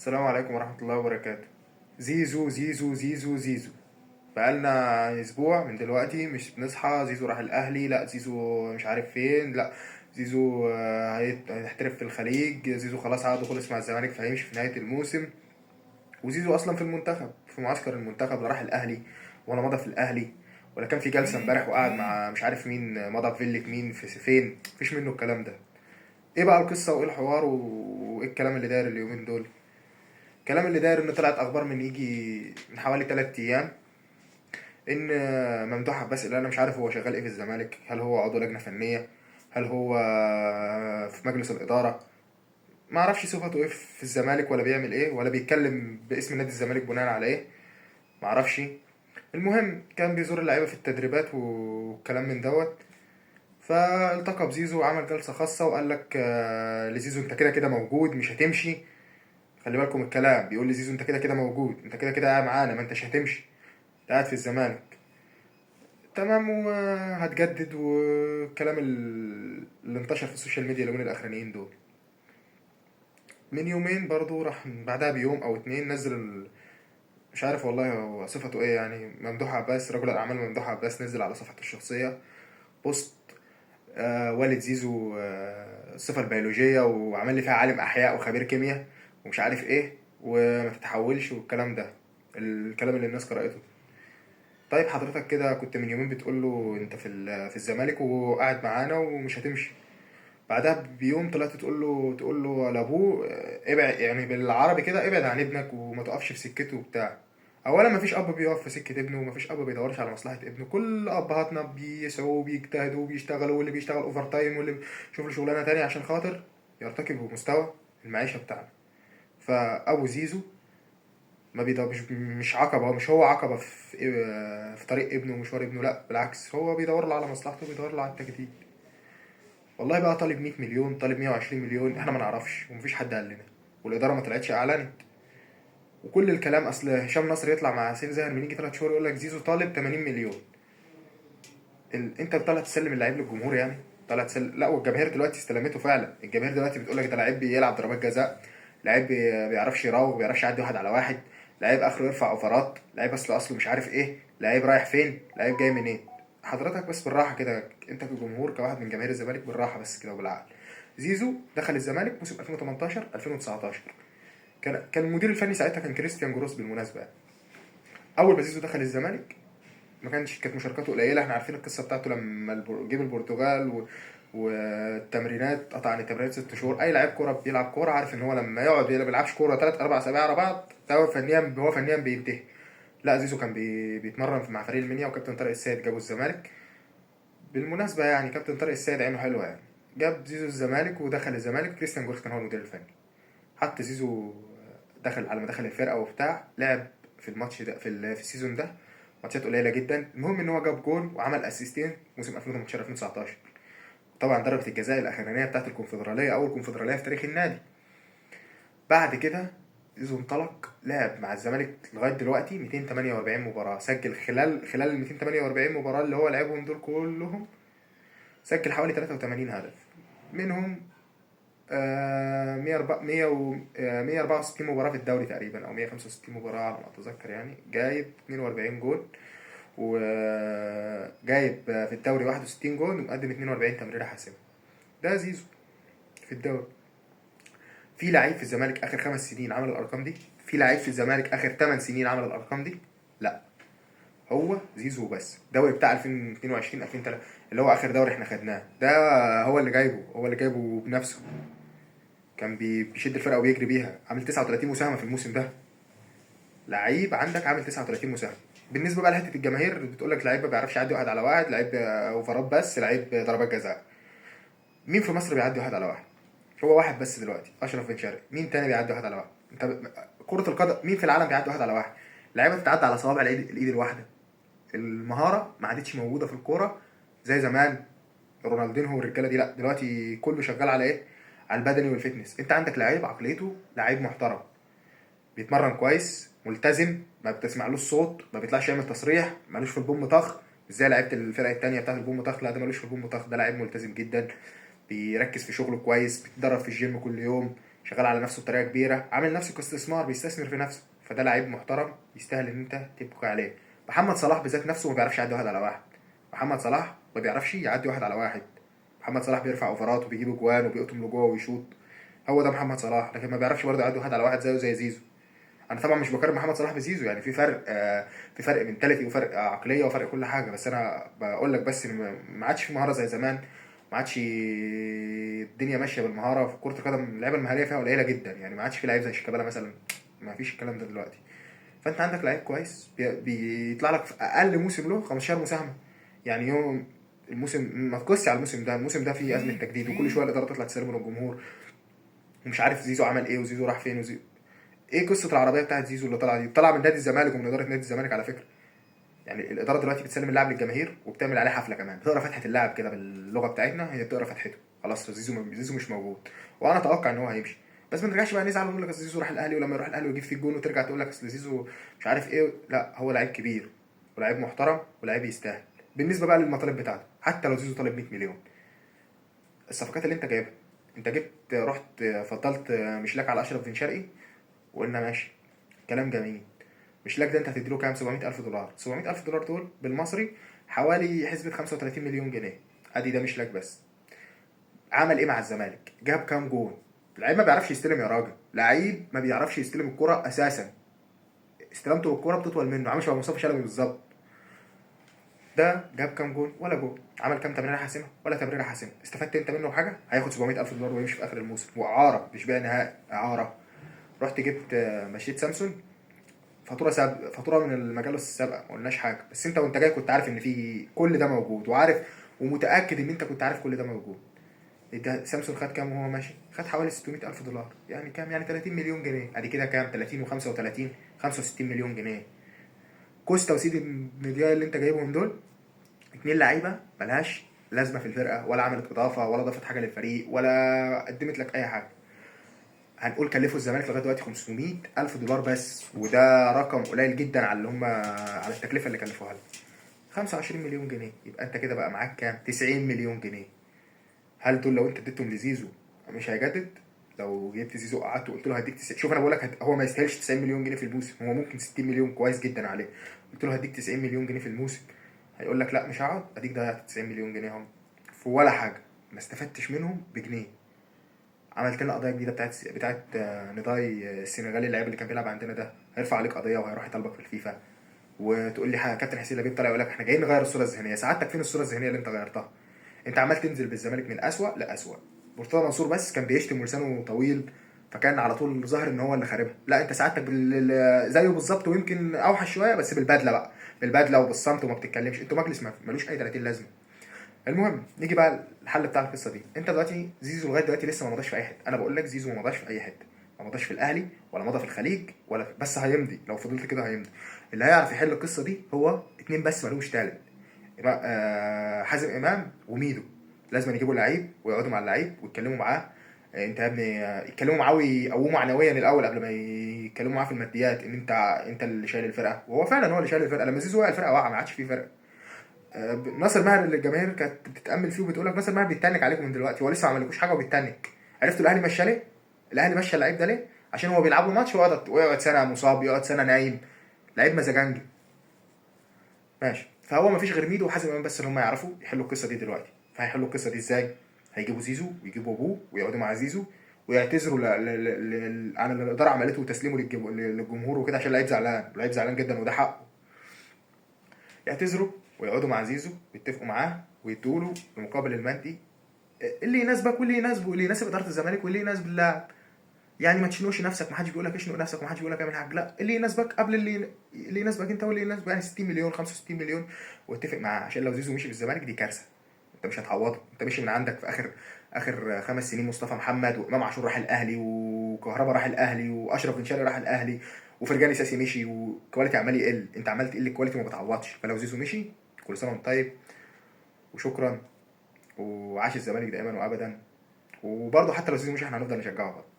السلام عليكم ورحمة الله وبركاته. زيزو زيزو زيزو زيزو. بقالنا اسبوع من دلوقتي مش بنصحى زيزو راح الاهلي، لا زيزو مش عارف فين، لا زيزو هيحترف في الخليج، زيزو خلاص عقده خلص مع الزمالك فهيمشي في نهاية الموسم. وزيزو اصلا في المنتخب، في معسكر المنتخب، لا راح الاهلي ولا مضى في الاهلي، ولا كان في جلسة امبارح وقعد مع مش عارف مين، مضى في فيلة مين، في فين، مفيش منه الكلام ده. ايه بقى القصة وايه الحوار وايه الكلام اللي داير اليومين دول؟ الكلام اللي داير ان طلعت اخبار من يجي من حوالي 3 ايام ان ممدوح عباس، اللي انا مش عارف هو شغال ايه في الزمالك، هل هو عضو لجنه فنيه، هل هو في مجلس الاداره، ما اعرفش صفته ايه في الزمالك، ولا بيعمل ايه، ولا بيتكلم باسم نادي الزمالك بناء على ايه، ما اعرفش. المهم كان بيزور اللعيبه في التدريبات والكلام من دوت. فالتقى بزيزو وعمل جلسه خاصه وقال لك لزيزو انت كده كده موجود مش هتمشي. خلي بالكم الكلام، بيقول لزيزو انت كده كده موجود، انت كده كده قاعد معانا، ما انتش هتمشي، انت قاعد في الزمالك. تمام، وهتجدد والكلام اللي انتشر في السوشيال ميديا اليومين الاخرانيين دول. من يومين برضو راح بعدها بيوم او اتنين نزل مش عارف والله هو صفته ايه، يعني ممدوح عباس رجل الاعمال ممدوح عباس نزل على صفحته الشخصيه بوست، والد زيزو، الصفه البيولوجيه، وعمل لي فيها عالم احياء وخبير كيمياء ومش عارف ايه، وما تتحولش والكلام ده، الكلام اللي الناس قرأته. طيب حضرتك كده كنت من يومين بتقول له انت في الزمالك وقاعد معانا ومش هتمشي، بعدها بيوم طلعت تقول له لابوه ابعد، يعني بالعربي كده ابعد عن ابنك وما تقفش في سكته وبتاع. اولا مفيش اب بيقف في سكه ابنه، ومفيش اب بيدورش على مصلحه ابنه، كل ابهاتنا بيسعوا وبيجتهدوا وبيشتغلوا، واللي بيشتغل اوفر تايم واللي بيشوف له شغلانه تانية عشان خاطر يرتقي بمستوى المعيشه بتاعنا. فابو زيزو ما بيدور، مش عقبة، مش هو عقبة في طريق ابنه ومشوار ابنه، لا بالعكس هو بيدور له على مصلحته، بيدور له على التجديد. والله بقى طالب 100 مليون، طالب 120 مليون، احنا ما نعرفش ومفيش حد قال لنا، والإدارة ما طلعتش أعلنت. وكل الكلام أصل هشام نصر يطلع مع سيف زاهر من يجي 3 شهور يقول لك زيزو طالب 80 مليون. انت طالع تسلم اللعيب للجمهور يعني؟ طالع تسلم؟ لا، والجماهير دلوقتي استلمته فعلا، الجماهير دلوقتي بتقول لك ده لعيب بيلعب ضربات جزاء، لعيب بيعرفش يراوغ، بيعرفش يعدي واحد على واحد، لعيب اخره يرفع اوفرات، لعيب اصله مش عارف ايه، لعيب رايح فين، لعيب جاي منين. حضرتك بس بالراحه كده، انت كجمهور كواحد من جماهير الزمالك بالراحه بس كده وبالعقل. زيزو دخل الزمالك موسم 2018 2019، كان المدير الفني ساعتها كان كريستيان جروس بالمناسبه يعني. اول ما زيزو دخل الزمالك كانت مشاركاته قليله، احنا عارفين القصه بتاعته لما جه البرتغال والتمرينات قطع عن التمرينات 6 شهور. اي لاعب كوره بيلعب كوره عارف ان هو لما يقعد ما بيلعبش كوره 3 4 اسابيع على بعض ده هو فنيا بينتهي. لا زيزو كان بيتمرن مع فريق المنيا، وكابتن طارق السيد جابه الزمالك. بالمناسبه يعني كابتن طارق السيد عينه حلوه يعني، جاب زيزو الزمالك ودخل الزمالك، كريستيان جورس كان هو المدير الفني. حط زيزو، دخل على ما دخل الفرقه وبتاع، لعب في الماتش ده في السيزون ده ماتشات قليله جدا، المهم ان هو جاب جول وعمل اسيستين موسم 2018 2019. طبعا ضربه الجزاء الاخرانيه بتاعت الكونفدراليه، اول كونفدراليه في تاريخ النادي. بعد كده زيزو انطلق، لعب مع الزمالك لغايه دلوقتي 248 مباراه، سجل خلال ال 248 مباراه اللي هو لعبهم دول كلهم، سجل حوالي 83 هدف، منهم 164 مباراة في الدوري تقريبا أو 165 مباراة على ما أتذكر، يعني جايب 42 جول، وجايب في الدوري 61 جول، ومقدم 42 تمريرة حاسمة. ده زيزو في الدوري. في لعيب في الزمالك آخر 5 سنين عمل الأرقام دي؟ في لعيب في الزمالك آخر 8 سنين عمل الأرقام دي؟ لا، هو زيزو بس. الدوري بتاع 2022 2003 اللي هو آخر دوري احنا خدناه ده، هو اللي جايبه بنفسه، كان بيشد الفرقه وبيجري بيها، عامل 39 مساهمه في الموسم ده. لعيب عندك عامل 39 مساهمه. بالنسبه بقى لحته الجماهير اللي بتقول لك لعيب ما بيعرفش يعدي واحد على واحد، لعيب اوفرات بس، لعيب ضربات جزاء. مين في مصر بيعدي واحد على واحد؟ هو واحد بس دلوقتي، اشرف بن شرقي. مين تاني بيعدي واحد على واحد؟ كره القدم مين في العالم بيعدي واحد على واحد؟ لعيبه بتتعدى على صوابع الايد الواحده. المهاره ما عادتش موجوده في الكوره زي زمان، رونالدينهو والرجاله دي، لا دلوقتي كله شغال على ايه؟ على البدني والفتنس. انت عندك لعيب عقليته لعيب محترم، بيتمرن كويس، ملتزم، ما بتسمعلوش صوت، ما بيطلعش يعمل تصريح، مالوش في البوم طخ، مش زي لعيبه الفرق التانية بتاعت البوم طخ، لا ده مالوش في البوم طخ، ده لعيب ملتزم جدا، بيركز في شغله كويس، بيتدرب في الجيم كل يوم، شغال على نفسه بطريقه كبيره، عامل نفسه كاستثمار، بيستثمر في نفسه، فده لعيب محترم يستاهل ان انت تبكي عليه. محمد صلاح بذات نفسه ما بيعرفش يعدي واحد على واحد. محمد صلاح ما بيعرفش يعدي واحد على واحد. محمد صلاح بيرفع اوفرات وبيجيب اجوان وبيقطم لجوه ويشوط، هو ده محمد صلاح، لكن ما بيعرفش برضه يعدي واحد على واحد زيه زي زيزو. انا طبعا مش بقارن محمد صلاح بزيزو، يعني في فرق، في فرق منتاليتي وفرق عقليه وفرق كل حاجه، بس انا بقول لك بس ان ما عادش في مهاره زي زمان. ما عادش الدنيا ماشيه بالمهاره في كره القدم، اللعيبه المهاريه فيها قليله جدا، يعني ما عادش في لعيب زي شيكابالا مثلا، ما فيش الكلام ده دلوقتي. فانت عندك لعيب كويس بيطلع لك في اقل موسم له 15 مساهمه، يعني يوم الموسم ما تقصش على الموسم ده، الموسم ده فيه ازمه تجديد وكل شويه الاداره تطلع تسلم من الجمهور، ومش عارف زيزو عمل ايه وزيزو راح فين وزيزو. ايه قصه العربيه بتاعت زيزو اللي طالعه دي؟ طالعه من نادي الزمالك ومن اداره نادي الزمالك على فكره. يعني الاداره دلوقتي بتسلم اللاعب للجماهير وبتعمل عليه حفله كمان، بتقرا فتحه اللاعب كده باللغه بتاعتنا، هي بتقرا فتحته. خلاص زيزو مش موجود، وانا اتوقع ان هو هيمشي. بس ما نرجعش بقى نزعل ونقول لك أصل زيزو راح الاهلي، ولما يروح الاهلي ويجيب فيه الجون وترجع تقول لك اصل زيزو مش عارف ايه. لا، هو لعيب كبير ولاعيب محترم ولاعيب يستاهل. بالنسبه بقى للمطالب بتاعته، حتى لو زيزو طالب 100 مليون، الصفقات اللي انت جايبها، انت جبت رحت فضلت مشلاك على اشرف بن شرقي، وقلنا ماشي، كلام جميل. مشلاك ده انت هتديله كام؟ 700,000 دولار. 700,000 دولار دول بالمصري حوالي حسبة 35 مليون جنيه. ادي ده مشلاك بس. عمل ايه مع الزمالك؟ جاب كام جون؟ لعيب ما بيعرفش يستلم يا راجل، لعيب ما بيعرفش يستلم الكرة اساسا، استلامته بالكرة بتطول منه، عامل شبه مصطفى شلبي بالظبط. ده جاب كام جون؟ ولا جون. عمل كام تمريره حاسمه؟ ولا تمريره حاسمه. استفدت انت منه بحاجه؟ هياخد 700,000 دولار ويمشي في اخر الموسم، واعاره مش بيع نهائي، اعاره. رحت جبت مشيت سامسون، فاتوره من المجال السابقه، ما قلناش حاجه، بس انت وانت جاي كنت عارف ان في كل ده موجود، وعارف ومتاكد ان انت كنت عارف كل ده موجود. انت سامسونج خد كام وهو ماشي؟ خد حوالي 600,000 دولار، يعني كام؟ يعني 30 مليون جنيه. ادي كده كام؟ 30 و35، 65 مليون جنيه. كوستا وسيدي النجاي اللي انت جايبهم دول، اتنين لعيبه ملهاش لازمه في الفرقه، ولا عملت اضافه ولا ضافت حاجه للفريق ولا قدمت لك اي حاجه. هنقول كلفوا الزمالك لغايه دلوقتي 500,000 دولار بس، وده رقم قليل جدا على اللي هم على التكلفه اللي كلفوها لك. 25 مليون جنيه، يبقى انت كده بقى معاك كام؟ 90 مليون جنيه. هل دول لو انت اديتهم لزيزو مش هيجدد؟ لو جبت زيزو قعدت وقلت له هديك 90، شوف انا بقول لك هو ما يستاهلش 90 مليون جنيه في الموسم، هو ممكن 60 مليون كويس جدا عليه. قلت له هديك 90 مليون جنيه في الموسم، هيقول لك لا مش هقعد. اديك ضيعت 90 مليون جنيه اهم في ولا حاجه، ما استفدتش منهم بجنيه. عملت لنا قضيه جديده بتاعت نضاي السنغالي، اللاعب اللي كان بيلعب عندنا ده، هيرفع عليك قضيه وهيروح يطالبك في الفيفا. وتقول لي كابتن حسين لبيب طلع يقول لك احنا جايين نغير الصوره الذهنيه. سعادتك فين الصوره الذهنيه اللي انت غيرتها؟ انت عمال تنزل بالزمالك من اسوأ لاسوأ. مرتضى منصور بس كان بيشتم ولسانه طويل، فكان على طول ظاهر ان هو اللي خاربها. لا، انت سعادتك زيه بالظبط ويمكن اوحش شويه، بس بالبدله بقى، بالبدله وبالصمت وما بتتكلمش. انتوا مجلس ملوش اي 30 لازمه. المهم نيجي بقى الحل بتاع القصه دي. انت دلوقتي زيزو لغايه دلوقتي لسه ما مضاش في اي حته. انا بقول لك زيزو ما مضاش في اي حته، ما مضاش في الاهلي ولا مضى في الخليج ولا بس هيمضي. لو فضلت كده هيمضي. اللي هيعرف يحل القصه دي هو اتنين بس مالهمش تالت، حازم امام وميدو. لازم يجيبوا لعيب ويقعدوا مع اللعيب ويتكلموا معاه. انت يا ابني يتكلموا معاه ويقوموا معنويا الاول قبل ما يتكلموا معاه في الماديات، ان انت اللي شايل الفرقه. وهو فعلا هو اللي شايل الفرقه. لما زيزو وقع الفرقه وقع، ما عادش فيه فرقه. ناصر ماهر اللي الجماهير كانت بتتامل فيه وبتقول لك ناصر ماهر بيتنك عليكم من دلوقتي، هو لسه ما عملكوش حاجه وبيتنك. عرفتوا الاهلي مشى ليه؟ الاهلي مشى اللعيب ده ليه؟ عشان هو بيلعب له ماتش ويقعد سنه مصاب، يقعد سنه نايم. لعيب مزاجنجي. ماشي، فهو ما فيش غير ميدو وحازم امام بس اللي هم يعرفوا يحلوا القصه دي دلوقتي. فهيحلوا القصه دي ازاي؟ هيجيبوا زيزو ويجيبوا ابوه ويقعدوا مع زيزو ويعتذروا عن اللي الاداره عملته وتسليمه للجمهور وكده، عشان اللعيب زعلان، اللعيب زعلان جدا وده حقه. يعتذروا ويقعدوا مع زيزو ويتفقوا معاه ويدوا له المقابل المادي اللي يناسبك واللي يناسبه، اللي يناسب اداره الزمالك واللي يناسب اللاعب. يعني ما تشنقش نفسك، ما حدش بيقول لك اشنق نفسك، ما حدش بيقول لك اعمل حاجه. لا، اللي يناسبك قبل اللي يناسبك انت واللي يناسبك، يعني 60 مليون 65 مليون واتفق معاه. عشان لو زيزو مشي في الزمالك دي كارثه، انت مش هتعوضه. انت مشي من عندك في اخر 5 سنين مصطفى محمد وامام عاشور راح الاهلي وكهربا راح الاهلي واشرف بن شرقي راح الاهلي وفرجاني ساسي مشي وكواليتي عمال يقل. انت عمال تقل الكواليتي وما بتعوضش. فلو زيزو مشي، كل سنه وانت طيب وشكرا، وعاش الزمالك دائما وابدا. وبرضه حتى لو زيزو مشي احنا هنفضل نشجعه برضه.